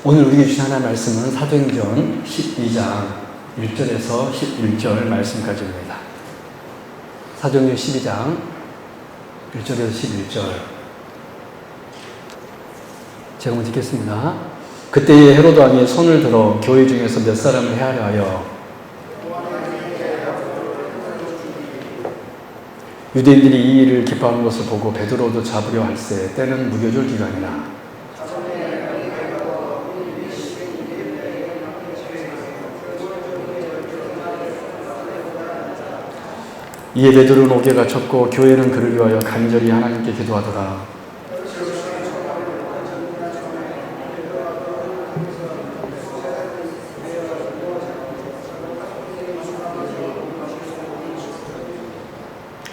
오늘 우리에게 주신 하나님의 말씀은 사도행전 12장 1절에서 11절 말씀까지입니다. 사도행전 12장 1절에서 11절 제가 먼저 읽겠습니다. 그때에 헤로드 왕이 손을 들어 교회 중에서 몇 사람을 해하려 하여 유대인들이 이 일을 기뻐하는 것을 보고 베드로도 잡으려 할세 때는 무교절 기간이라. 이에 베드로는 옥에 갇혔고 교회는 그를 위하여 간절히 하나님께 기도하더라.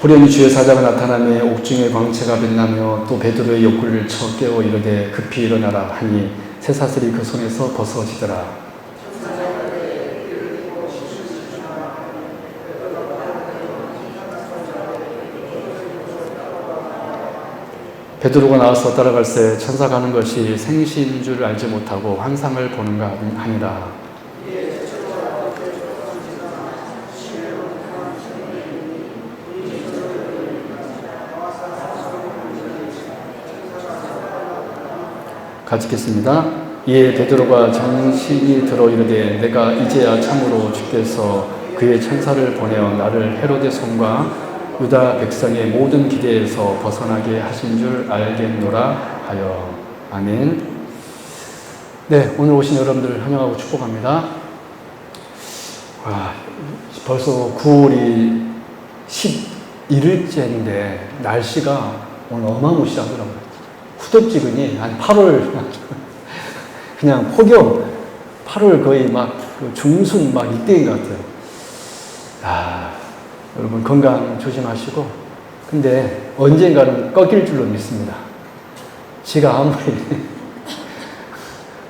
후련히 주의 사자가 나타나며 옥중의 광채가 빛나며 또 베드로의 옆구리를 쳐 깨워 이르되 급히 일어나라 하니 쇠사슬이 그 손에서 벗어지더라. 베드로가 나와서 따라갈새 천사 가는 것이 생시인 줄 알지 못하고 환상을 보는가 하니라. 같이 읽겠습니다. 이에 베드로가 정신이 들어 이르되 내가 이제야 참으로 주께서 그의 천사를 보내어 나를 헤로데 손과 유다 백성의 모든 기대에서 벗어나게 하신 줄 알겠노라 하여. 아멘. 네, 오늘 오신 여러분들 환영하고 축복합니다. 벌써 9월이 11일째인데 날씨가 오늘 어마무시하더라고요. 후덥지근히 한 8월 그냥 폭염 8월 거의 막 중순 막 이때인 것 같아요. 여러분 건강 조심하시고 근데 언젠가는 꺾일 줄로 믿습니다. 지가 아무리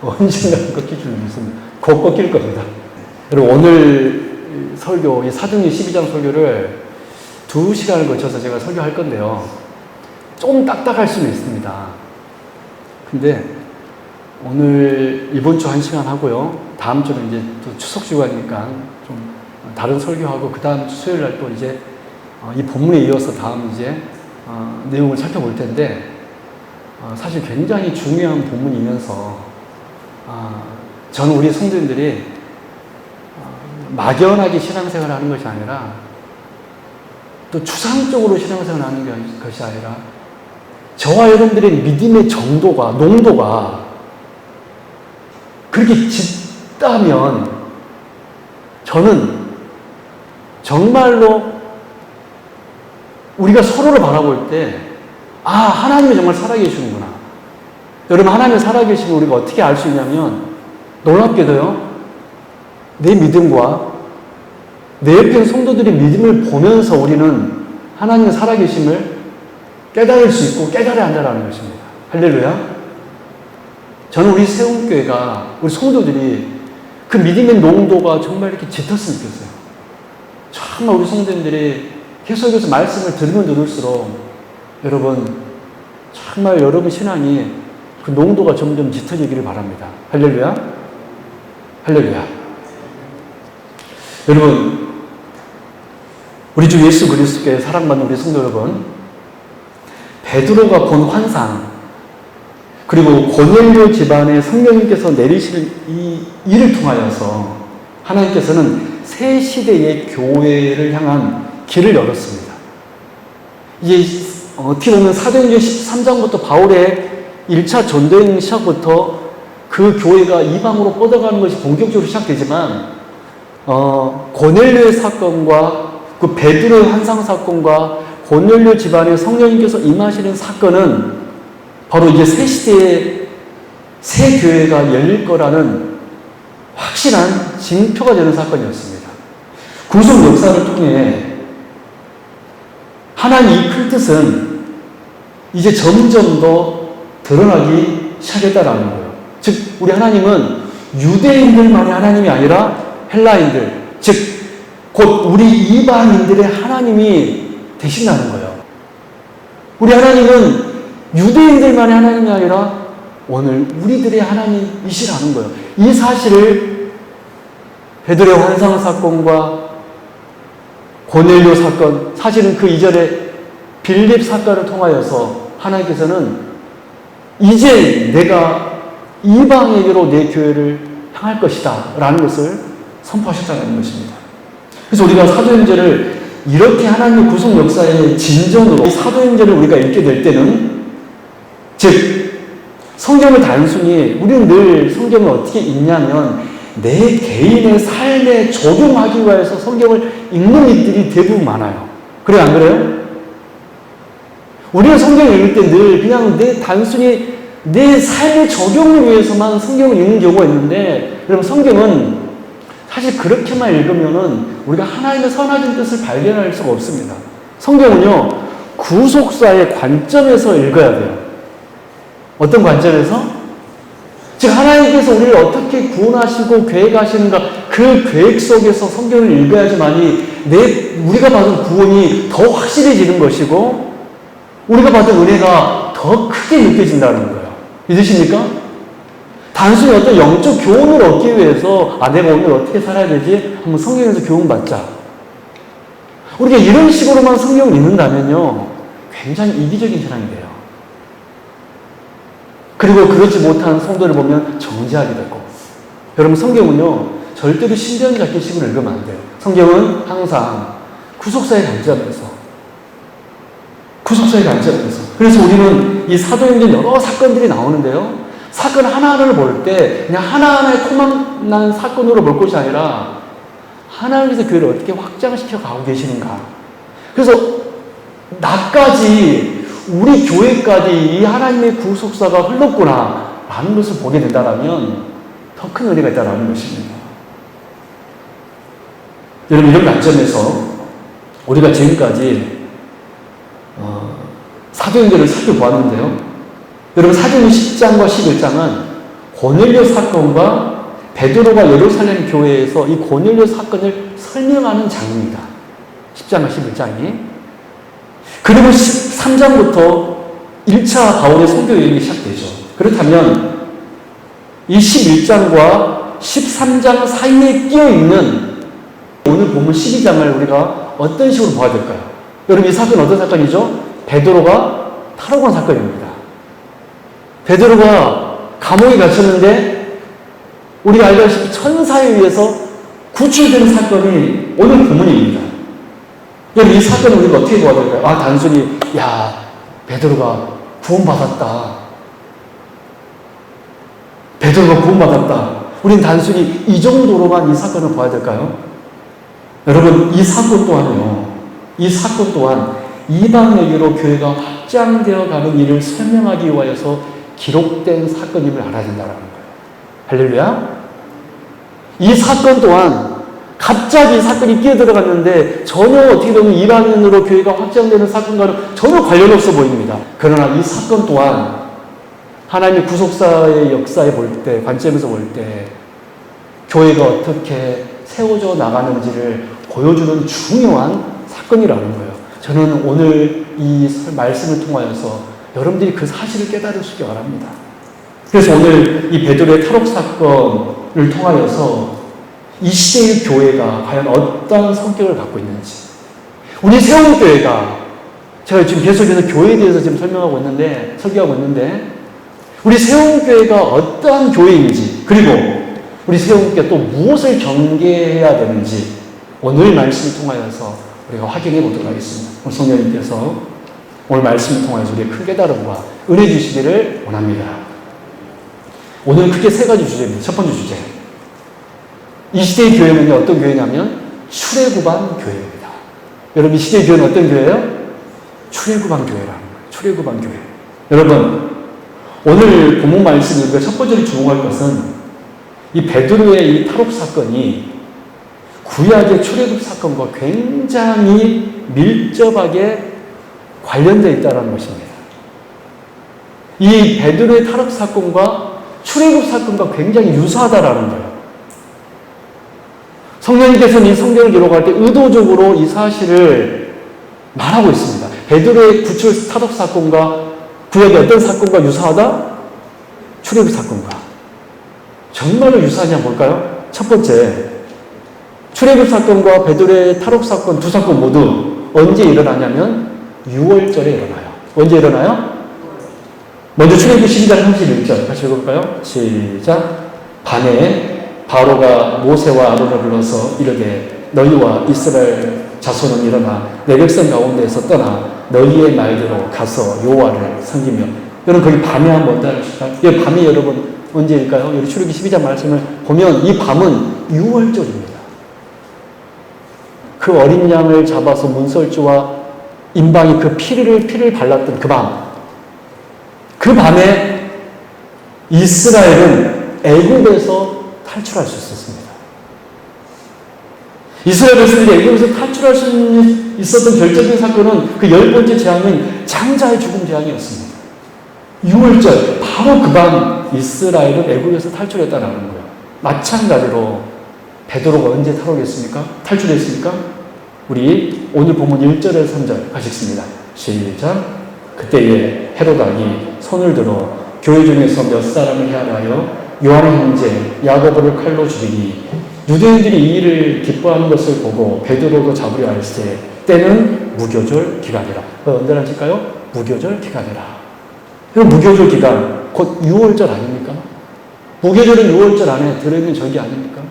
언젠가는 꺾일 줄로 믿습니다. 곧 꺾일 겁니다. 여러분 오늘 설교 이 사도행전 12장 설교를 2시간을 거쳐서 제가 설교할 건데요. 좀 딱딱할 수는 있습니다. 근데 오늘 이번 주 1시간 하고요. 다음 주는 이제 또 추석 주간이니까 좀 다른 설교하고 그 다음 주 수요일 날 또 이제 이 본문에 이어서 다음 이제 내용을 살펴볼 텐데 사실 굉장히 중요한 본문이면서 저는 우리 성도님들이 막연하게 신앙생활을 하는 것이 아니라 또 추상적으로 신앙생활을 하는 것이 아니라 저와 여러분들의 믿음의 정도가, 농도가 그렇게 짙다면 저는 정말로 우리가 서로를 바라볼 때 하나님이 정말 살아계시는구나. 여러분 하나님이 살아계시면 우리가 어떻게 알 수 있냐면 놀랍게도요. 내 믿음과 내 옆에 있는 성도들의 믿음을 보면서 우리는 하나님의 살아계심을 깨달을 수 있고 깨달아야 한다는 것입니다. 할렐루야. 저는 우리 세움교회가 우리 성도들이 그 믿음의 농도가 정말 이렇게 짙었으면 좋겠어요. 정말 우리 성도님들이 계속해서 말씀을 들을수록 여러분 정말 여러분 신앙이 그 농도가 점점 짙어지기를 바랍니다. 할렐루야. 할렐루야. 여러분 우리 주 예수 그리스도께 사랑받는 우리 성도 여러분, 베드로가 본 환상 그리고 고넬료 집안의 성령님께서 내리실 이 일을 통하여서 하나님께서는 새 시대의 교회를 향한 길을 열었습니다. 이제 어떻게 보면 사도행전 13장부터 바울의 1차 전도행 시작부터 그 교회가 이방으로 뻗어가는 것이 본격적으로 시작되지만 고넬료의 사건과 그 베드로의 환상 사건과 고넬료 집안에 성령님께서 임하시는 사건은 바로 이제 새 시대의 새 교회가 열릴 거라는 확실한 징표가 되는 사건이었습니다. 구속 역사를 통해 하나님의 이 큰 뜻은 이제 점점 더 드러나기 시작했다라는 거예요. 즉 우리 하나님은 유대인들만의 하나님이 아니라 헬라인들, 즉 곧 우리 이방인들의 하나님이 되신다는 거예요. 우리 하나님은 유대인들만의 하나님이 아니라 오늘 우리들의 하나님이시라는 거예요. 이 사실을 베드로의 환상 사건과 고넬료 사건, 사실은 그 이전에 빌립 사건을 통하여서 하나님께서는 이제 내가 이방에게로 내 교회를 향할 것이다 라는 것을 선포하셨다는 것입니다. 그래서 우리가 사도행전을 이렇게 하나님의 구속 역사의 진전으로 사도행전을 우리가 읽게 될 때는, 즉 성경을 단순히, 우리는 늘 성경을 어떻게 읽냐면 내 개인의 삶에 적용하기 위해서 성경을 읽는 일들이 대부분 많아요. 그래요, 안 그래요? 우리는 성경을 읽을 때 늘 그냥 단순히 내 삶의 적용을 위해서만 성경을 읽는 경우가 있는데, 여러분 성경은 사실 그렇게만 읽으면은 우리가 하나님의 선하신 뜻을 발견할 수가 없습니다. 성경은요, 구속사의 관점에서 읽어야 돼요. 어떤 관점에서? 즉 하나님께서 우리를 어떻게 구원하시고 계획하시는가, 그 계획 속에서 성경을 읽어야지만이 우리가 받은 구원이 더 확실해지는 것이고 우리가 받은 은혜가 더 크게 느껴진다는 거예요. 믿으십니까? 단순히 어떤 영적 교훈을 얻기 위해서 내가 오늘 어떻게 살아야 되지? 한번 성경에서 교훈받자. 우리가 이런 식으로만 성경을 읽는다면요, 굉장히 이기적인 사람이 돼요. 그리고 그렇지 못한 성도를 보면 정죄하게 되고. 여러분 성경은요, 절대로 신비한 잡기식으로 읽으면 안 돼요. 성경은 항상 구속사의 관점에서. 그래서 우리는 이 사도행전 여러 사건들이 나오는데요, 사건 하나하나를 볼 때 그냥 하나하나의 코만난 사건으로 볼 것이 아니라 하나님께서 교회를 어떻게 확장시켜 가고 계시는가. 그래서 나까지, 우리 교회까지 이 하나님의 구속사가 흘렀구나 라는 것을 보게 된다면 더 큰 은혜가 있다는 것입니다. 여러분, 이런 관점에서 우리가 지금까지 사도행전을 살펴보았는데요, 여러분 사도행전 10장과 11장은 고넬료 사건과 베드로가 예루살렘 교회에서 이 고넬료 사건을 설명하는 장입니다. 10장과 11장이. 그리고 13장부터 1차 바울의 선교 여행이 시작되죠. 그렇다면 이 11장과 13장 사이에 끼어있는 오늘 본문 12장을 우리가 어떤 식으로 봐야 될까요? 여러분 이 사건은 어떤 사건이죠? 베드로가 탈옥한 사건입니다. 베드로가 감옥에 갇혔는데 우리가 알다시피 천사에 의해서 구출되는 사건이 오늘 본문입니다. 여러분 이 사건을 우리가 어떻게 봐야 될까요? 단순히 베드로가 구원받았다. 우리는 단순히 이 정도로만 이 사건을 봐야 될까요? 여러분 이 사건 또한 이방에게로 교회가 확장되어 가는 일을 설명하기 위하여서 기록된 사건임을 알아야 된다는 거예요. 할렐루야. 이 사건 또한 갑자기 사건이 끼어들어갔는데 전혀 어떻게 보면 이방인으로 교회가 확장되는 사건과는 전혀 관련 없어 보입니다. 그러나 이 사건 또한 하나님의 구속사의 역사에 관점에서 볼 때 교회가 어떻게 세워져 나가는지를 보여주는 중요한 사건이라는 거예요. 저는 오늘 이 말씀을 통하여서 여러분들이 그 사실을 깨달을 수 있게 바랍니다. 그래서 오늘 이 베드로의 탈옥 사건을 통하여서 이 시대의 교회가 과연 어떤 성격을 갖고 있는지, 우리 세운교회가, 제가 지금 계속해서 교회에 대해서 지금 설교하고 있는데 우리 세운교회가 어떠한 교회인지, 그리고 우리 세운교회가 또 무엇을 경계해야 되는지 오늘 말씀을 통하여서 우리가 확인해 보도록 하겠습니다. 오늘 성령님께서 오늘 말씀을 통해서 우리의 큰 깨달음과 은혜 주시기를 원합니다. 오늘 크게 세 가지 주제입니다. 첫 번째 주제. 이 시대의 교회는 어떤 교회냐면 출애굽한 교회입니다. 여러분 이 시대의 교회는 어떤 교회예요? 출애굽한 교회라는 거예요. 출애굽한 교회. 여러분 오늘 본문 말씀에 우리가 첫 번째로 주목할 것은 이 베드로의 이 탈옥 사건이 구약의 출애굽 사건과 굉장히 밀접하게 관련되어 있다는 것입니다. 이 베드로의 탈옥 사건과 출애굽 사건과 굉장히 유사하다라는 거예요. 성령님께서는 이 성경을 기록할 때 의도적으로 이 사실을 말하고 있습니다. 베드로의 구출 탈옥 사건과 구약의 어떤 사건과 유사하다? 출애굽 사건과 정말로 유사하냐 볼까요? 첫 번째, 출애굽 사건과 베드로의 탈옥 사건 두 사건 모두 언제 일어나냐면 6월절에 일어나요. 언제 일어나요? 먼저 출애굽 12장 31절 같이 읽어볼까요? 시작. 밤에 바로가 모세와 아론을 불러서 이르되 너희와 이스라엘 자손은 일어나 내 백성 가운데에서 떠나 너희의 말대로 가서 여호와를 섬기며. 여러분 거기 밤에 한번 뭔지 아십니까? 이 밤이 여러분 언제일까요? 여기 출애굽기 12장 말씀을 보면 이 밤은 6월절입니다. 그 어린 양을 잡아서 문설주와 임방이 그 피를 발랐던 그 밤. 그 밤에 이스라엘은 애굽에서 탈출할 수 있었습니다. 이스라엘 백성들이 애굽에서 탈출할 수 있었던 결정적인 사건은 그 10번째 재앙인 장자의 죽음 재앙이었습니다. 6월절 바로 그 밤 이스라엘은 애굽에서 탈출했다는 거예요. 마찬가지로 베드로가 언제 탈출했습니까? 우리 오늘 본문 1절에서 3절 가시겠습니다. 시작. 그때에 헤롯 왕이 손을 들어 교회 중에서 몇 사람을 해하여 요한의 형제 야고보를 칼로 죽이니 유대인들이 이 일을 기뻐하는 것을 보고 베드로도 잡으려 할세 때는 무교절 기간이라. 언제 하실까요? 무교절 기간이라. 그 무교절 기간 곧 6월절 아닙니까? 무교절은 6월절 안에 들어있는 절기 아닙니까?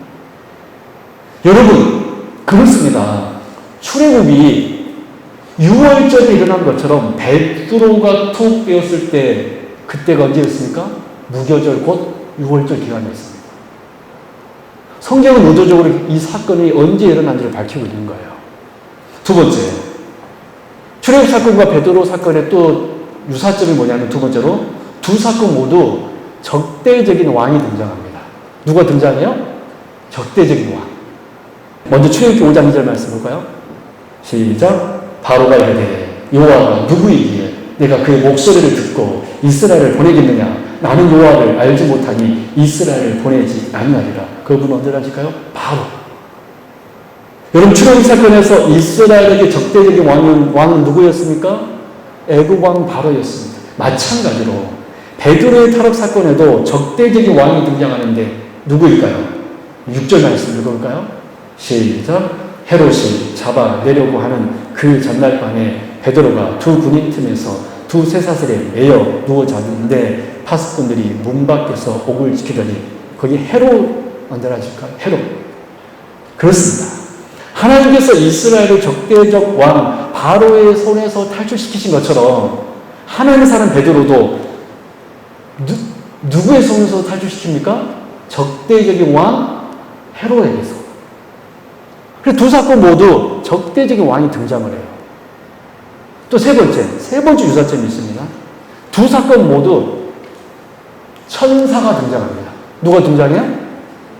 여러분 그렇습니다. 출애굽이 6월절에 일어난 것처럼 베드로가 툭 빼었을 때 그때가 언제였습니까? 무교절 곧 6월절 기간이었습니다. 성경은 의도적으로 이 사건이 언제 일어난지를 밝히고 있는 거예요. 두 번째, 출애굽 사건과 베드로 사건의 또 유사점이 뭐냐면 두 번째로 두 사건 모두 적대적인 왕이 등장합니다. 누가 등장해요? 적대적인 왕. 먼저 출애굽기 5장 2절 말씀 볼까요? 시작. 바로가 이르되 여호와가 누구이기에 내가 그의 목소리를 듣고 이스라엘을 보내겠느냐? 나는 여호와를 알지 못하니 이스라엘을 보내지 아니하리라. 그분 언제 하실까요? 바로. 여러분 출애굽 사건에서 이스라엘에게 적대적인 왕은 누구였습니까? 애굽 왕 바로였습니다. 마찬가지로 베드로의 탈옥 사건에도 적대적인 왕이 등장하는데 누구일까요? 6절 말씀 읽어볼까요? 시작. 헤롯이 잡아내려고 하는 그 전날 밤에 베드로가 두 군인 틈에서 두 쇠사슬에 매여 누워 잤는데 파수꾼들이 문 밖에서 옥을 지키더니 거기 헤롯 언제 하실까요? 헤롯. 그렇습니다. 하나님께서 이스라엘의 적대적 왕 바로의 손에서 탈출시키신 것처럼 하나님의 사람 베드로도 누구의 손에서 탈출시킵니까? 적대적인 왕 헤롯에게서. 그래서 두 사건 모두 적대적인 왕이 등장을 해요. 또 세 번째 유사점이 있습니다. 두 사건 모두 천사가 등장합니다. 누가 등장해요?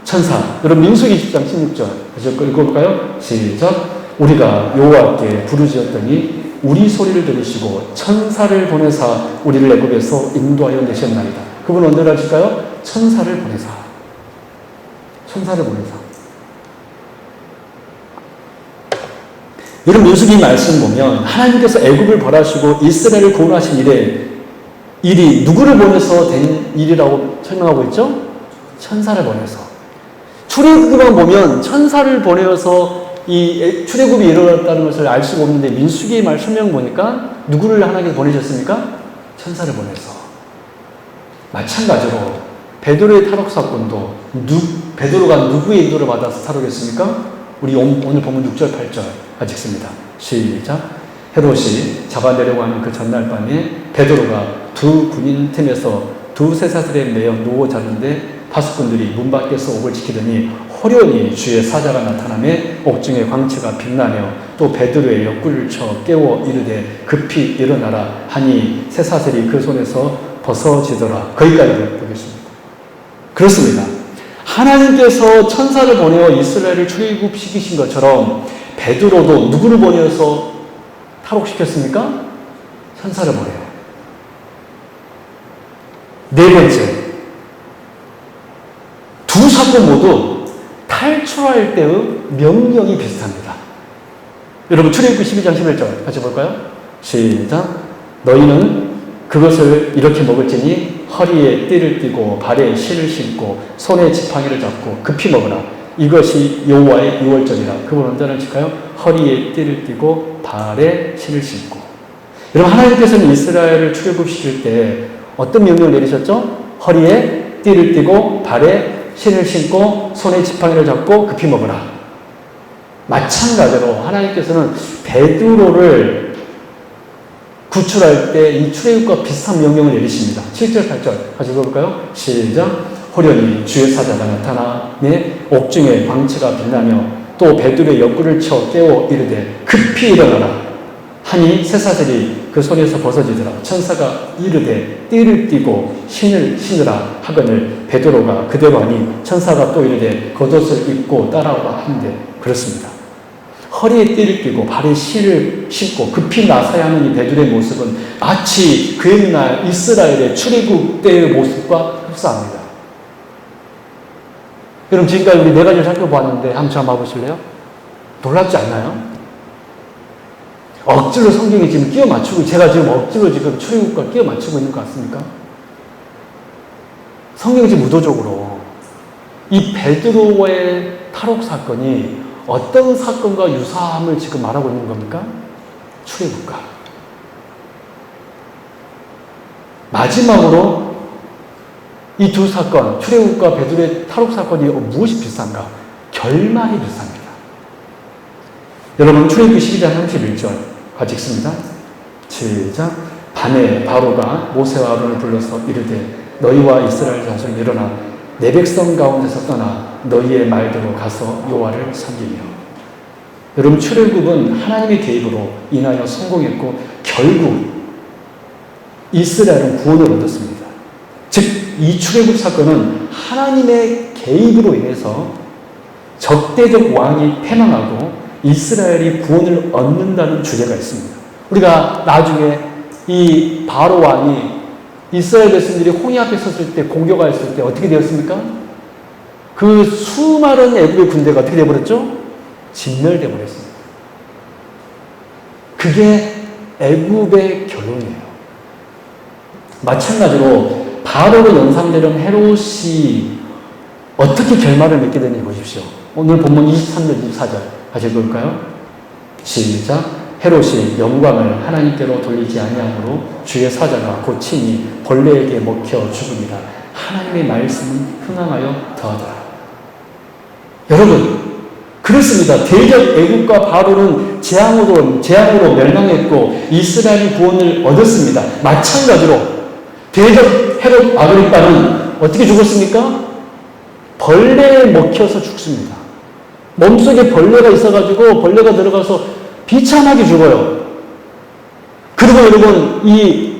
천사. 여러분 민수기 10장 16절 다시 읽어볼까요? 시작. 우리가 여호와께 부르짖었더니 우리 소리를 들으시고 천사를 보내사 우리를 애굽에서 인도하여 내셨나이다. 그분 언제 하실까요? 천사를 보내사. 여러분 민수기 말씀 보면 하나님께서 애굽을 벌하시고 이스라엘을 구원하신 일이 누구를 보내서 된 일이라고 설명하고 있죠? 천사를 보내서. 출애굽만 보면 천사를 보내어서 이 출애굽이 일어났다는 것을 알 수가 없는데 민수기의 말 설명 보니까 누구를 하나님께서 보내셨습니까? 천사를 보내서. 마찬가지로 베드로의 탈옥 사건도 베드로가 누구의 인도를 받아서 탈옥했습니까? 우리 오늘 보면 6절 8절 같이 읽습니다. 시작. 헤롯이 잡아내려고 하는 그 전날 밤에 베드로가 두 군인 틈에서 두 쇠사슬에 매여 누워 잤는데 파수꾼들이 문 밖에서 옥을 지키더니 호련히 주의 사자가 나타나며 옥중의 광채가 빛나며 또 베드로의 옆구리를 쳐 깨워 이르되 급히 일어나라 하니 쇠사슬이 그 손에서 벗어지더라. 거기까지 보겠습니다. 그렇습니다. 하나님께서 천사를 보내어 이스라엘을 출애굽시키신 것처럼 베드로도 누구를 보내어서 탈옥시켰습니까? 천사를 보내요. 네 번째, 두 사건 모두 탈출할 때의 명령이 비슷합니다. 여러분 출애굽기 12장 11절 같이 볼까요? 시작. 너희는 그것을 이렇게 먹을지니 허리에 띠를 띠고 발에 신을 신고 손에 지팡이를 잡고 급히 먹으라. 이것이 여호와의 유월절이라. 그분 언제나 지켜요? 허리에 띠를 띠고 발에 신을 신고. 여러분, 하나님께서는 이스라엘을 출애굽시킬 때 어떤 명령을 내리셨죠? 허리에 띠를 띠고 발에 신을 신고 손에 지팡이를 잡고 급히 먹으라. 마찬가지로 하나님께서는 베드로를 구출할 때 이 출애굽과 비슷한 명령을 내리십니다. 7절, 8절 같이 읽어볼까요? 시작. 호련히 주의 사자가 나타나네 옥중에 광채가 빛나며 또 베드로의 옆구리를 쳐 깨워 이르되 급히 일어나라 하니 쇠사슬이 그 손에서 벗어지더라. 천사가 이르되 띠를 띠고 신을 신으라 하거늘 베드로가 그대로 하니 천사가 또 이르되 겉옷을 입고 따라오라 하는데 그렇습니다. 허리에 띠를 띠고 발에 실을 신고 급히 나서야 하는 이 베드로의 모습은 마치 그 옛날 이스라엘의 출애굽 때의 모습과 흡사합니다. 여러분, 지금까지 우리 네 가지를 살펴보았는데 한번 좀 봐보실래요? 놀랍지 않나요? 억지로 성경에 지금 끼워 맞추고, 제가 지금 억지로 지금 출애굽과 끼워 맞추고 있는 것 같습니까? 성경이 지금 의도적으로 이 베드로의 탈옥 사건이 어떤 사건과 유사함을 지금 말하고 있는 겁니까? 출애굽과. 마지막으로 이 두 사건, 출애굽과 베드로의 탈옥 사건이 무엇이 비슷한가? 결말이 비슷합니다. 여러분, 출애굽기 12장 31절 같이 읽습니다. 시작. 밤에 바로가 모세와 아론을 불러서 이르되 너희와 이스라엘 자손 일어나 내 백성 가운데서 떠나 너희의 말대로 가서 여호와를 섬기며. 여러분, 출애굽은 하나님의 개입으로 인하여 성공했고 결국 이스라엘은 구원을 얻었습니다. 즉 이 출애굽 사건은 하나님의 개입으로 인해서 적대적 왕이 패망하고 이스라엘이 구원을 얻는다는 주제가 있습니다. 우리가 나중에 이 바로 왕이 이스라엘 백성들이 홍해 앞에 섰을 때 공격하였을 때 어떻게 되었습니까? 그 수많은 애굽의 군대가 어떻게 되어버렸죠? 진멸되어 버렸습니다. 그게 애굽의 결론이에요. 마찬가지로 바로로 연상되는 헤롯이 어떻게 결말을 맺게 되는지 보십시오. 오늘 본문 23절, 24절 같이 읽을까요? 시작. 헤롯이 영광을 하나님께로 돌리지 아니하므로 주의 사자가 곧 친히 벌레에게 먹혀 죽음이라. 하나님의 말씀은 흥황하여 더하더라. 여러분, 그렇습니다. 대적 애국과 바로는 재앙으로 멸망했고 이스라엘이 구원을 얻었습니다. 마찬가지로 대적 헤롯 아그리빠는 어떻게 죽었습니까? 벌레에 먹혀서 죽습니다. 몸속에 벌레가 있어가지고 벌레가 들어가서 비참하게 죽어요. 그리고 여러분, 이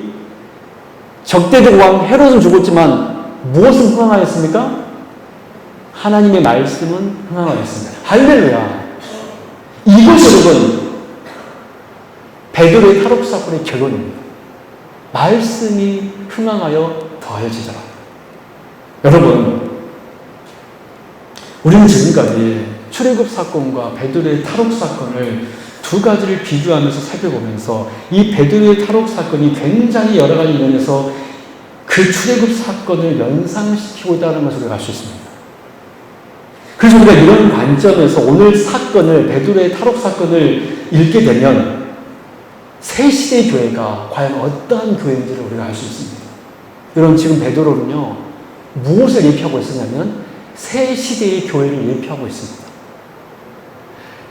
적대적 왕 헤롯은 죽었지만 무엇은 흥황하였습니까? 하나님의 말씀은 흥황하였습니다. 할렐루야. 이것이 여러분 베드로의 탈옥 사건의 결론입니다. 말씀이 흥황하여 더해지더라. 여러분, 우리는 지금까지 출애굽 사건과 베드로의 탈옥 사건을 두 가지를 비교하면서 살펴보면서 이 베드로의 탈옥 사건이 굉장히 여러 가지 면에서 그 출애굽 사건을 연상시키고 있다는 것을 우리가 알 수 있습니다. 그래서 우리가 이런 관점에서 오늘 사건을, 베드로의 탈옥 사건을 읽게 되면 새 시대의 교회가 과연 어떠한 교회인지를 우리가 알 수 있습니다. 여러분, 지금 베드로는요, 무엇을 예표하고 있었냐면 새 시대의 교회를 예표하고 있습니다.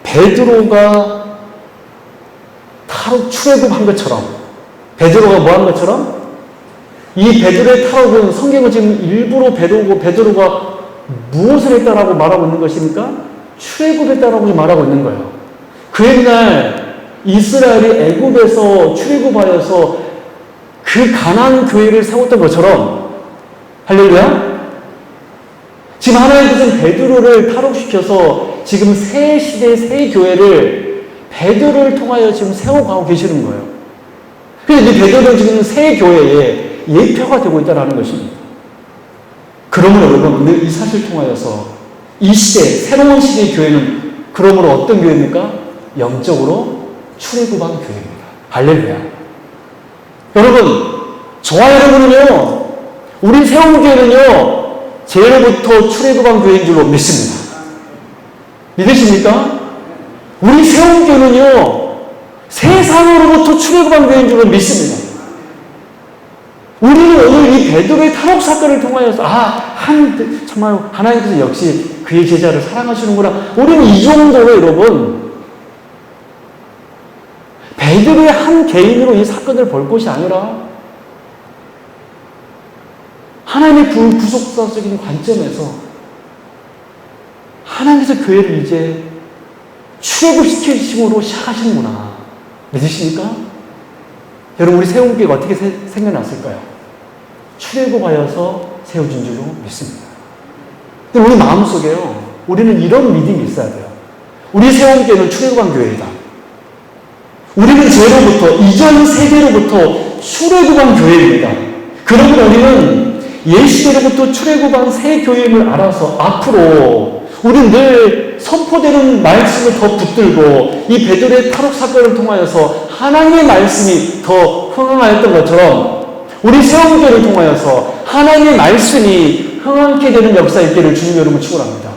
베드로가 탈옥 출애굽한 것처럼, 베드로가 뭐 한 것처럼, 이 베드로의 탈옥은 성경은 지금 일부러 베드로가 무엇을 했다라고 말하고 있는 것입니까? 출애굽했다라고 말하고 있는 거예요. 그 옛날 이스라엘이 애굽에서 출애굽하여서 그 가나안 교회를 세웠던 것처럼, 할렐루야, 지금 하나님께서는 베드로를 탈옥시켜서 지금 새 시대의 새 교회를 베드로를 통하여 지금 세워가고 계시는 거예요. 그래서 이 베드로는 지금 새 교회의 예표가 되고 있다는 것입니다. 그러므로 여러분, 이 사실을 통하여서 이 시대, 새로운 시대의 교회는 그러므로 어떤 교회입니까? 영적으로 출애굽한 교회입니다. 할렐루야. 여러분, 저와 여러분은요, 우리 세움교회는요, 제로부터 출애굽한 교회인 줄로 믿습니다. 믿으십니까? 우리 세움교회는요, 세상으로부터 출애굽한 교회인 줄로 믿습니다. 우리는 오늘 이 베드로의 탈옥 사건을 통하여서 정말 하나님께서 역시 그의 제자를 사랑하시는구나. 우리는 이 정도로 여러분 베드로의 한 개인으로 이 사건을 볼 것이 아니라 하나님의 구속사적인 관점에서 하나님께서 교회를 이제 출애굽시키심으로 시작하시는구나. 믿으십니까? 여러분, 우리 세움교회가 어떻게 생겨났을까요? 출애굽하여서 세워진 줄로 믿습니다. 근데 우리 마음속에요, 우리는 이런 믿음이 있어야 돼요. 우리 세움교회는 출애굽한 교회이다. 우리는 제로부터, 이전 세대로부터 출애굽한 교회입니다. 그러면 우리는 예시대로부터 출애굽한 새 교회임을 알아서 앞으로 우리는 늘 선포되는 말씀을 더 붙들고 이 베드로의 탈옥 사건을 통하여서 하나님의 말씀이 더 흥황하였던 것처럼 우리 세움교회를 통하여서 하나님의 말씀이 흥황케 되는 역사 있기를 주님 여러분 축원합니다.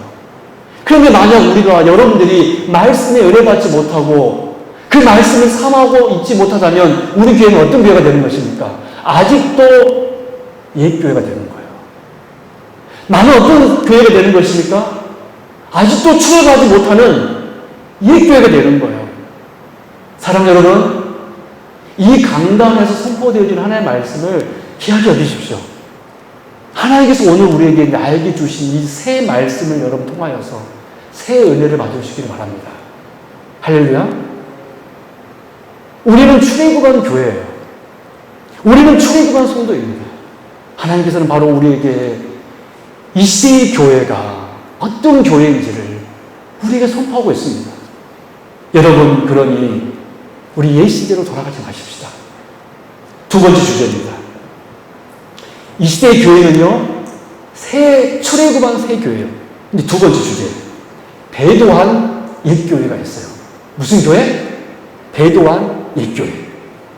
그런데 만약 우리가 여러분들이 말씀에 은혜받지 못하고 그 말씀을 삼하고 있지 못하다면 우리 교회는 어떤 교회가 되는 것입니까? 아직도 옛교회가 되는 거예요. 나는 어떤 교회가 되는 것입니까? 아직도 출애굽하지 못하는 옛교회가 되는 거예요. 사랑 여러분, 이 강단에서 선포되어진 하나님의 말씀을 귀하게 여기십시오. 하나님께서 오늘 우리에게 나에게 주신 이 새 말씀을 여러분 통하여서 새 은혜를 받으시기를 바랍니다. 할렐루야. 우리는 출애굽한 교회예요. 우리는 출애굽한 성도입니다. 하나님께서는 바로 우리에게 이 시대의 교회가 어떤 교회인지를 우리에게 선포하고 있습니다. 여러분, 그러니 우리 옛 시대로 돌아가지 마십시다. 두 번째 주제입니다. 이 시대의 교회는요, 출애굽한 새 교회예요. 근데 두 번째 주제, 배도한 옛교회가 있어요. 무슨 교회? 배도한 옛교회.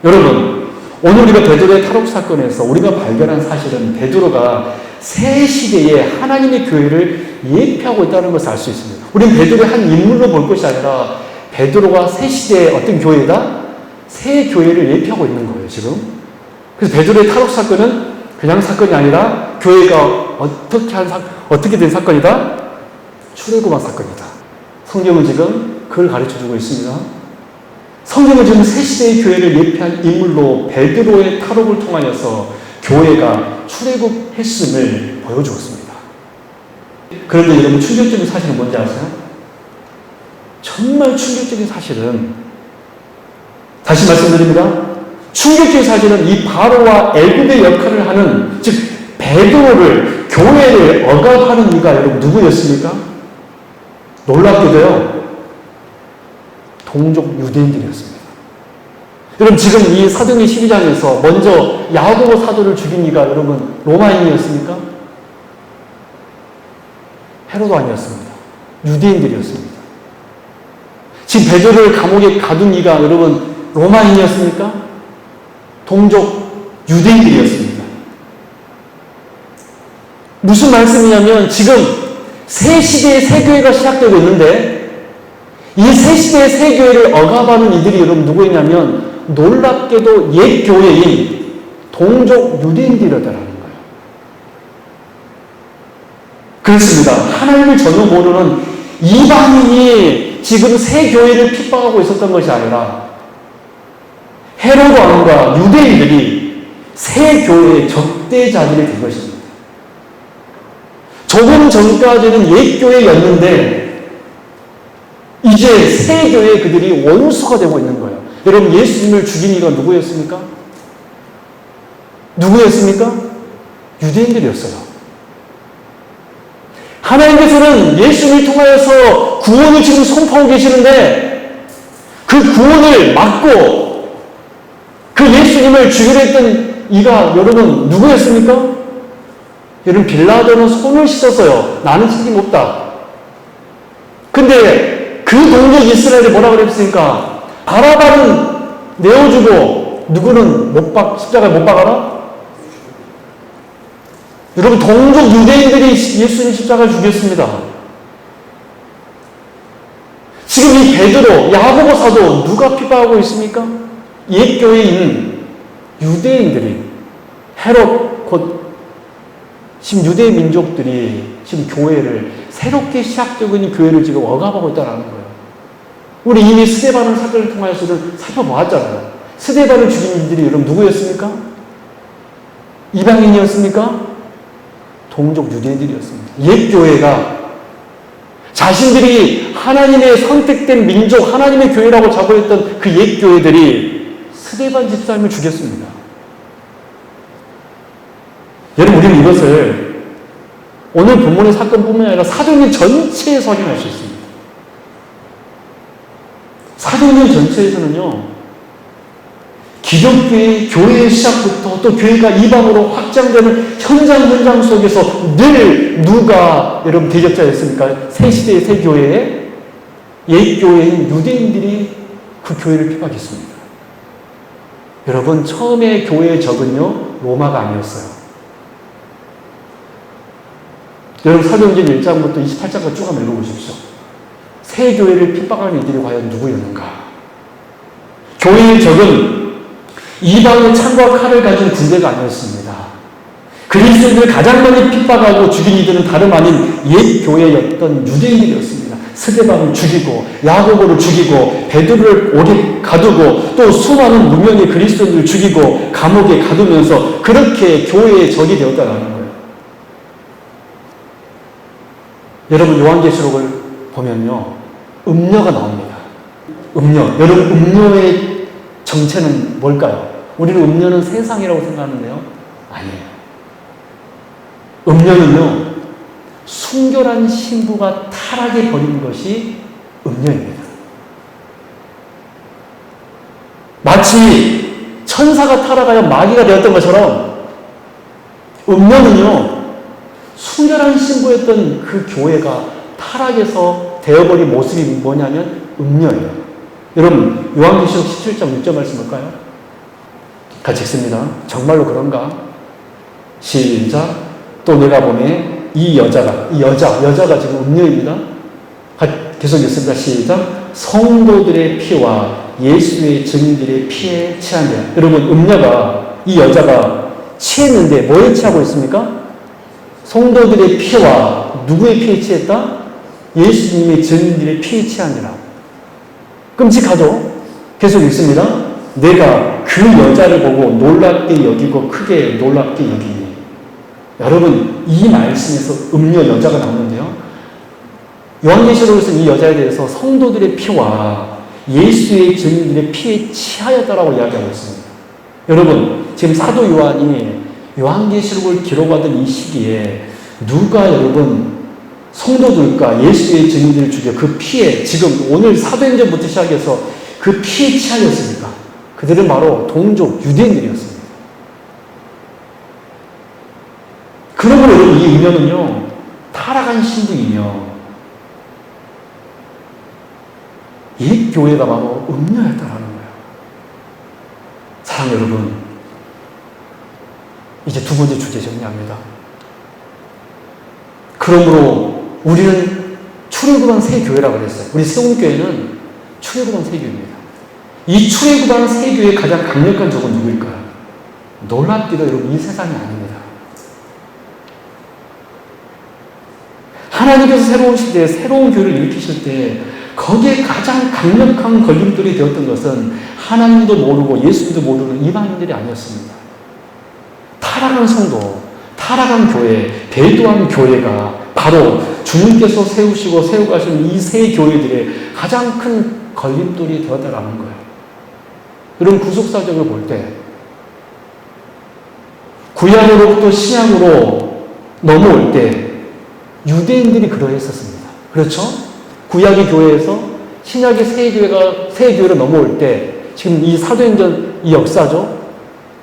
여러분, 오늘 우리가 베드로의 탈옥 사건에서 우리가 발견한 사실은 베드로가 새 시대에 하나님의 교회를 예표하고 있다는 것을 알 수 있습니다. 우리는 베드로의 한 인물로 볼 것이 아니라 베드로가 새 시대의 어떤 교회다? 새 교회를 예표하고 있는 거예요, 지금. 그래서 베드로의 탈옥 사건은 그냥 사건이 아니라 교회가 어떻게 된 사건이다? 출애굽한 사건이다. 성경은 지금 그걸 가르쳐주고 있습니다. 성경은 지금 새 시대의 교회를 예표한 인물로 베드로의 탈옥을 통하여서 교회가 출애굽했음을 보여주었습니다. 그런데 여러분, 충격적인 사실은 뭔지 아세요? 정말 충격적인 사실은, 다시 말씀드립니다. 충격적인 사실은 이 바로와 애굽의 역할을 하는, 즉 베드로를, 교회를 억압하는 이가 여러분 누구였습니까? 놀랍게도요, 동족 유대인들이었습니다. 여러분, 지금 이 사도행전 12장에서 먼저 야고보 사도를 죽인 이가 여러분 로마인이었습니까? 헤로도 아니었습니다. 유대인들이었습니다. 지금 베드로를 감옥에 가둔 이가 여러분 로마인이었습니까? 동족 유대인들이었습니다. 무슨 말씀이냐면 지금 새 시대의 새 교회가 시작되고 있는데 이 새 시대의 새 교회를 억압하는 이들이 여러분 누구였냐면 놀랍게도 옛 교회인 동족 유대인들이었다는 거예요. 그렇습니다. 하나님을 전혀 모르는 이방인이 지금 새 교회를 핍박하고 있었던 것이 아니라 헤로드 왕과 유대인들이 새 교회의 적대자들이 된 것입니다. 조금 전까지는 옛 교회였는데 이제 새 교회의 그들이 원수가 되고 있는 거예요. 여러분, 예수님을 죽인 이가 누구였습니까? 누구였습니까? 유대인들이었어요. 하나님께서는 예수님을 통하여서 구원을 지금 선포하고 계시는데 그 구원을 막고 그 예수님을 죽이려 했던 이가 여러분 누구였습니까? 여러분, 빌라도는 손을 씻었어요. 나는 책임 없다. 근데 그 동족 이스라엘이 뭐라고 그랬습니까? 바라바는 내어주고 누구는 십자가에 못 박아라? 여러분, 동족 유대인들이 예수님 십자가를 죽였습니다. 지금 이 베드로, 야고보 사도 누가 핍박하고 있습니까? 옛 교회에 있는 유대인들이, 헤롯 곧 지금 유대 민족들이 지금 교회를, 새롭게 시작되고 있는 교회를 지금 억압하고 있다는 거예요. 우리 이미 스데반을 사건을 통해서는 살펴보았잖아요. 스데반을 죽인 이들이 여러분 누구였습니까? 이방인이었습니까? 동족 유대인들이었습니다. 옛 교회가 자신들이 하나님의 선택된 민족, 하나님의 교회라고 자부했던 그 옛 교회들이 스데반 집사님을 죽였습니다. 여러분, 우리는 이것을 오늘 본문의 사건뿐만 아니라 사도행전 전체에서 확인할 수 있습니다. 사도행전 전체에서는요, 기독교의 교회의 시작부터 또 교회가 이방으로 확장되는 현장 속에서 늘 누가 여러분 대적자였습니까? 새 시대의 새 교회에 옛 교회인 유대인들이 그 교회를 핍박했습니다. 여러분, 처음에 교회의 적은요, 로마가 아니었어요. 여러분, 사도행전 1장부터 28장까지 쭉 한번 읽어보십시오. 새 교회를 핍박하는 이들이 과연 누구였는가? 교회의 적은 이방의 창과 칼을 가진 군대가 아니었습니다. 그리스도인들을 가장 많이 핍박하고 죽인 이들은 다름 아닌 옛 교회였던 유대인들이었습니다. 스데반을 죽이고 야고보를 죽이고 베드로를 오래 가두고 또 수많은 무명의 그리스도인들을 죽이고 감옥에 가두면서 그렇게 교회의 적이 되었다는 거예요. 여러분, 요한계시록을 보면요, 음녀가 나옵니다. 음녀. 여러분, 음녀의 정체는 뭘까요? 우리는 음녀는 세상이라고 생각하는데요, 아니에요. 음녀는요, 순결한 신부가 타락해 버린 것이 음녀입니다. 마치 천사가 타락하여 마귀가 되었던 것처럼 음녀는요, 순결한 신부였던 그 교회가 타락해서 되어버린 모습이 뭐냐면 음녀예요. 여러분, 요한계시록 17장 6절 말씀 볼까요? 같이 읽습니다. 정말로 그런가? 시작. 또 내가 보매 이 여자가 지금 음녀입니다. 계속 읽습니다. 시작. 성도들의 피와 예수의 증인들의 피에 취한다. 여러분, 음녀가, 이 여자가 취했는데 뭐에 취하고 있습니까? 성도들의 피와 누구의 피에 취했다? 예수님의 증인들의 피에 취하니라. 끔찍하죠? 계속 읽습니다. 내가 그 여자를 보고 놀랍게 여기고 크게 놀랍게 여기니. 여러분, 이 말씀에서 음녀 여자가 나오는데요, 요한계시록에서 이 여자에 대해서 성도들의 피와 예수의 증인들의 피에 취하였다라고 이야기하고 있습니다. 여러분, 지금 사도 요한이 요한계시록을 기록하던 이 시기에 누가 여러분 성도들과 예수의 증인들을 죽여 그 피에, 지금 오늘 사도행전부터 시작해서 그 피에 취하였습니까? 그들은 바로 동족 유대인들이었습니다. 그러므로 여러분, 이 음녀는요, 타락한 신부이며 이 교회가 바로 음녀였다라는 거예요. 사랑 여러분, 이제 두 번째 주제 정리합니다. 그러므로 우리는 출애굽한 새 교회라고 그랬어요. 우리 세운교회는 출애굽한 새 교회입니다. 이 출애굽한 새 교회의 가장 강력한 적은 누구일까요? 놀랍게도 여러분, 이 세상이 아닙니다. 하나님께서 새로운 시대에 새로운 교회를 일으키실 때 거기에 가장 강력한 걸림돌이 되었던 것은 하나님도 모르고 예수님도 모르는 이방인들이 아니었습니다. 타락한 성도, 타락한 교회, 배도한 교회가 바로 주님께서 세우시고 세우가신 이 새 교회들의 가장 큰 걸림돌이 되었다라는 거예요. 이런 구속사적을 볼 때 구약으로부터 신약으로 넘어올 때 유대인들이 그러했었습니다. 그렇죠? 구약의 교회에서 신약의 새 교회로 넘어올 때 지금 이 사도행전 이 역사죠.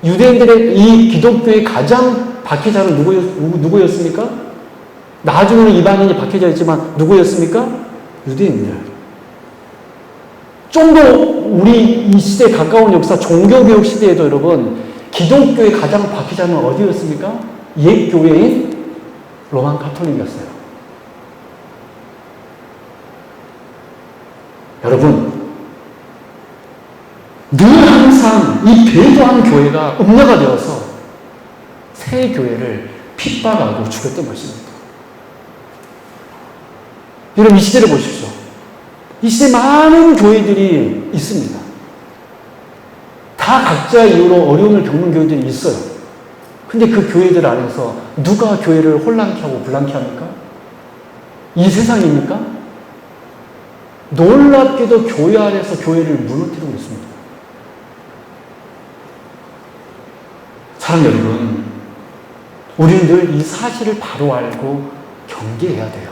유대인들의 이 기독교의 가장 박해자는 누구였습니까? 나중에는 이방인이 박해자 있지만 누구였습니까? 유대인들. 좀 더 우리 이 시대에 가까운 역사 종교개혁 시대에도 여러분 기독교의 가장 박해자는 어디였습니까? 옛 교회인 로만 가톨릭이었어요. 여러분, 늘 항상 이 배도한 교회가 음녀가 되어서 새 교회를 핍박하고 죽였던 것입니다. 여러분, 이 시대를 보십시오. 이 시대에 많은 교회들이 있습니다. 다 각자의 이유로 어려움을 겪는 교회들이 있어요. 근데 그 교회들 안에서 누가 교회를 혼란케 하고 불란케 합니까? 이 세상입니까? 놀랍게도 교회 안에서 교회를 무너뜨리고 있습니다. 사랑 여러분, 우리는 늘 이 사실을 바로 알고 경계해야 돼요.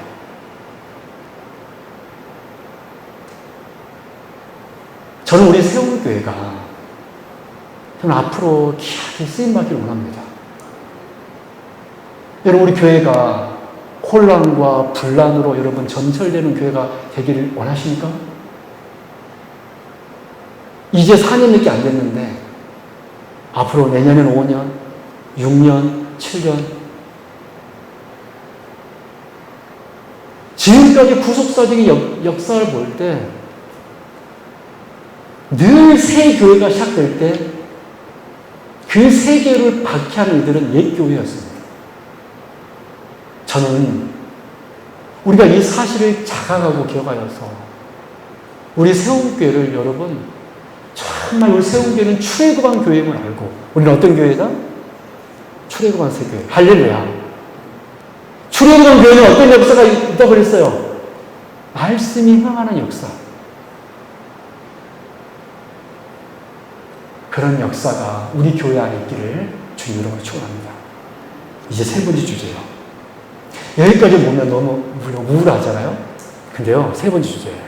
저는 우리 세운교회가 저는 앞으로 귀하게 쓰임받기를 원합니다. 여러분, 우리 교회가 혼란과 분란으로 여러분 전철되는 교회가 되기를 원하십니까? 이제 4년밖에 안 됐는데 앞으로 내년엔 5년, 6년, 7년 지금까지 구속사적인 역사를 볼 때 늘 새 교회가 시작될 때 그 새 교회를 박해하는 이들은 옛 교회였습니다. 저는 우리가 이 사실을 자각하고 기억하여서 우리 세운교회를 여러분 정말 우리 세운교회는 출애굽한 교회임을 알고 우리는 어떤 교회다? 출애굽한 새 교회. 할렐루야. 출애굽한 교회는 어떤 역사가 있다고 그랬어요? 말씀이 흥하는 역사. 그런 역사가 우리 교회 안에 있기를 주님 이름으로 축원합니다. 이제 세 번째 주제예요. 여기까지 보면 너무 우울하잖아요. 근데요, 세 번째 주제예요.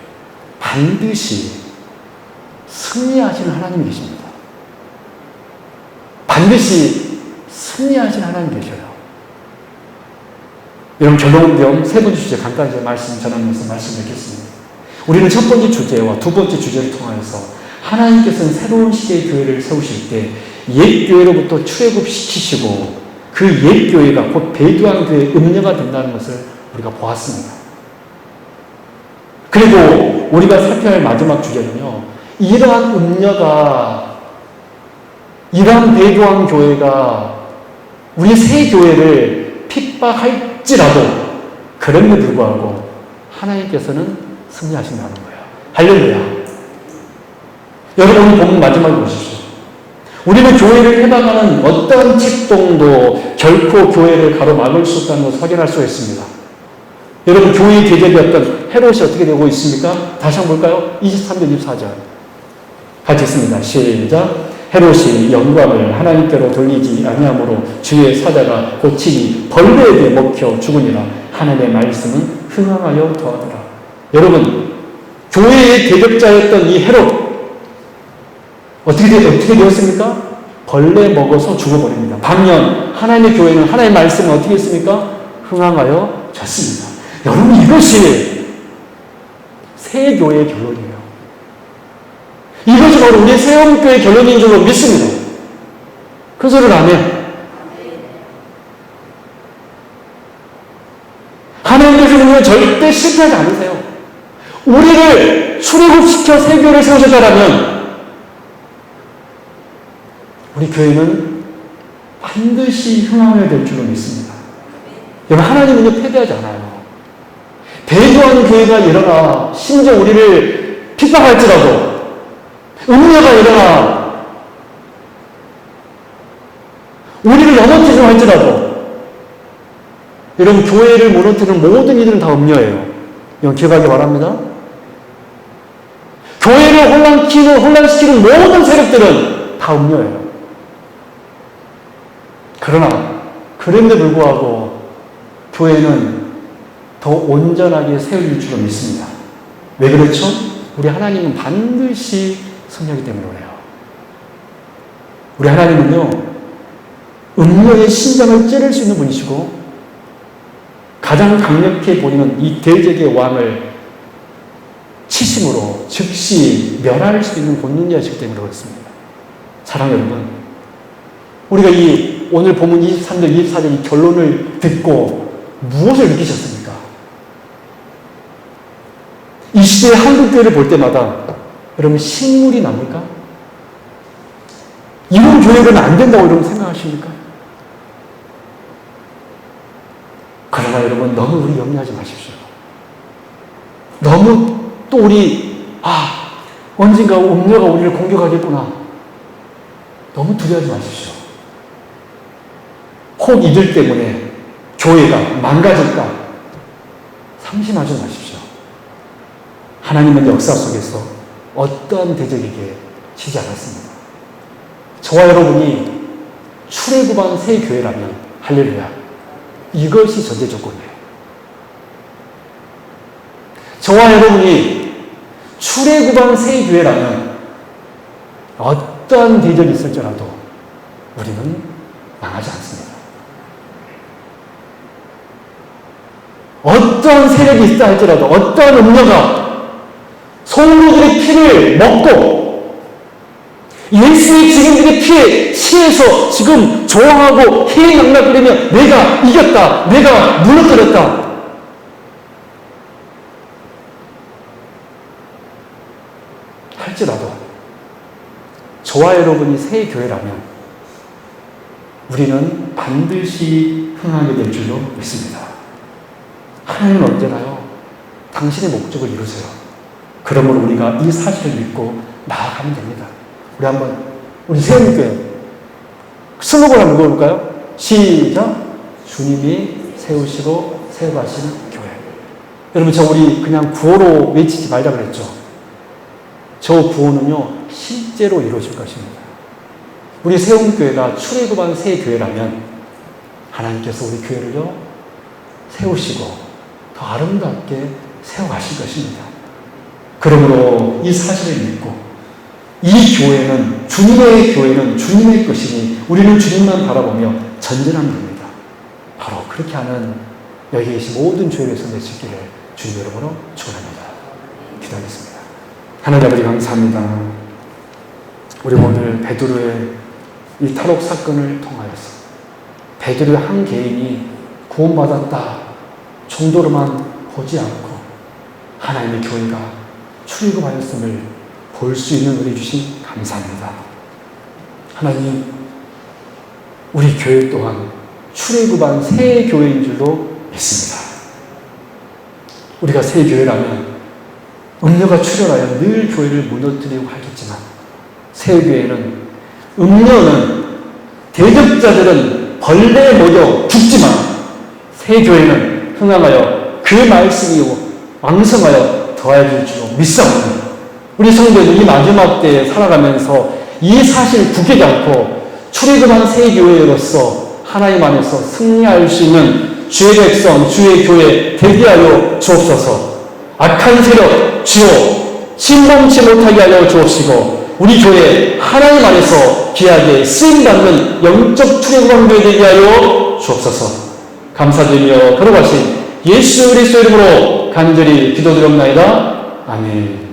반드시 승리하시는 하나님이 계십니다. 반드시 승리하시는 하나님이 계셔요. 여러분, 결론 겸 세 번째 주제 간단히 말씀 전하면서 말씀을 드리겠습니다. 우리는 첫 번째 주제와 두 번째 주제를 통하여서 하나님께서는 새로운 시대의 교회를 세우실 때 옛 교회로부터 출애굽시키시고 그 옛 교회가 곧 배교한 교회의 음녀가 된다는 것을 우리가 보았습니다. 그리고 우리가 살펴야 할 마지막 주제는요, 이러한 음녀가, 이러한 배교한 교회가 우리 새 교회를 핍박할지라도 그럼에도 불구하고 하나님께서는 승리하신다는 거예요. 할렐루야. 여러분, 오늘 본문 마지막에 보십시오. 우리는 교회를 해방하는 어떤 책동도 결코 교회를 가로막을 수 없다는 것을 확인할 수가 있습니다. 여러분, 교회의 대적이었던 헤롯이 어떻게 되고 있습니까? 다시 한번 볼까요? 23절, 24절. 같이 읽습니다. 시작. 헤롯이 영광을 하나님께로 돌리지 아니하므로 주의 사자가 고치니 벌레에게 먹혀 죽으니라. 하나님의 말씀은 흥황하여 더하더라. 여러분, 교회의 대적자였던 이 헤롯 어떻게 되었습니까? 벌레 먹어서 죽어버립니다. 반면 하나님의 교회는 하나님의 말씀은 어떻게 했습니까? 흥황하여 졌습니다. 여러분, 이것이 새 교회의 결론이에요. 이것이 바로 우리 세움교회의 결론인 줄로 믿습니다. 그 소리를 안 해. 하나님께서 우리를 절대 실패하지 않으세요. 우리를 출애굽시켜 새 교회를 세우셨다라면 우리 교회는 반드시 흥황해야 될 줄로 믿습니다. 여러분, 하나님은요, 패배하지 않아요. 배교하는 교회가 일어나 심지어 우리를 핍박할지라도 음녀가 일어나 우리를 넘어뜨리려 할지라도 여러분, 교회를 무너뜨리는 모든 이들은 다 음녀예요. 이건 기억하기 바랍니다. 교회를 혼란시키는 모든 세력들은 다 음녀예요. 그러나 그럼에도 불구하고 교회는 더 온전하게 세워질 줄로 믿습니다. 왜 그렇죠? 우리 하나님은 반드시 승리하기 때문에 그래요. 우리 하나님은요, 음녀의 심장을 찌를 수 있는 분이시고 가장 강력해 보이는 이 대적의 왕을 치심으로 즉시 멸할 수 있는 본능자이시기 때문에 그렇습니다. 사랑하는 여러분, 우리가 이 오늘 본문 23절, 24절 이 결론을 듣고 무엇을 느끼셨습니까? 이 시대의 한국교회를 볼 때마다 여러분 신물이 납니까? 이런 교회는 안 된다고 여러분 생각하십니까? 그러나 여러분 너무 우리 염려하지 마십시오. 너무 또 우리 언젠가 음녀가 우리를 공격하겠구나. 너무 두려워하지 마십시오. 혹 이들 때문에 교회가 망가질까 상심하지 마십시오. 하나님은 역사 속에서 어떠한 대적에게 지지 않았습니다. 저와 여러분이 출애굽한 새 교회라면 할렐루야, 이것이 전제 조건이에요. 저와 여러분이 출애굽한 새 교회라면 어떠한 대적이 있을지라도 우리는 망하지 않습니다. 어떠한 세력이 있다 할지라도, 어떠한 음녀가 성도들의 피를 먹고 예수의 증인들의 피에 취해서 지금 저항하고 희망락거리며 내가 이겼다, 내가 무너뜨렸다, 할지라도 저와 여러분이 새 교회라면 우리는 반드시 흥하게 될 줄로 믿습니다. 하나님은 언제나요, 당신의 목적을 이루세요. 그러므로 우리가 이 사실을 믿고 나아가면 됩니다. 우리 세움교회 슬로건 한번 읽어볼까요? 시작! 주님이 세우시고 세워가시는 교회. 여러분, 우리 그냥 구호로 외치지 말자 그랬죠. 저 구호는요 실제로 이루어질 것입니다. 우리 세움교회가 출애굽한 새 교회라면 하나님께서 우리 교회를요 세우시고 더 아름답게 세워가실 것입니다. 그러므로 이 사실을 믿고 이 교회는, 주님의 교회는 주님의 것이니 우리는 주님만 바라보며 전진하면 됩니다. 바로 그렇게 하는 여기 계신 모든 교회를 맺히기를 주님 여러분으로 축원합니다. 기도하겠습니다. 하나님 아버지 감사합니다. 우리 오늘 베드로의 이 탈옥 사건을 통하여서 베드로의 한 개인이 구원받았다 정도로만 보지 않고 하나님의 교회가 출애굽하였음을 볼 수 있는 은혜 주신 감사합니다. 하나님, 우리 교회 또한 출애굽한 새 교회인 줄로 믿습니다. 우리가 새 교회라면 음녀가 출현하여 늘 교회를 무너뜨리고 하겠지만 새 교회는 음녀는 대적자들은 벌레에 먹여 죽지만 새 교회는 흥하여 그 말씀이 왕성하여 더해질 줄로 믿사오니 우리 성도들이 이 마지막 때에 살아가면서 이 사실을 굳게 않고 출애굽한 새 교회로서 하나님 안에서 승리할 수 있는 주의 백성, 주의 교회 되게 하여 주옵소서. 악한 세력 주여 침범치 못하게 하여 주옵시고 우리 교회 하나님 안에서 귀하게 쓰임받는 영적 출애굽한 교회 되게 하여 주옵소서. 감사드리며 걸어가신 예수 그리스도 이름으로 간절히 기도드립니다. 아멘.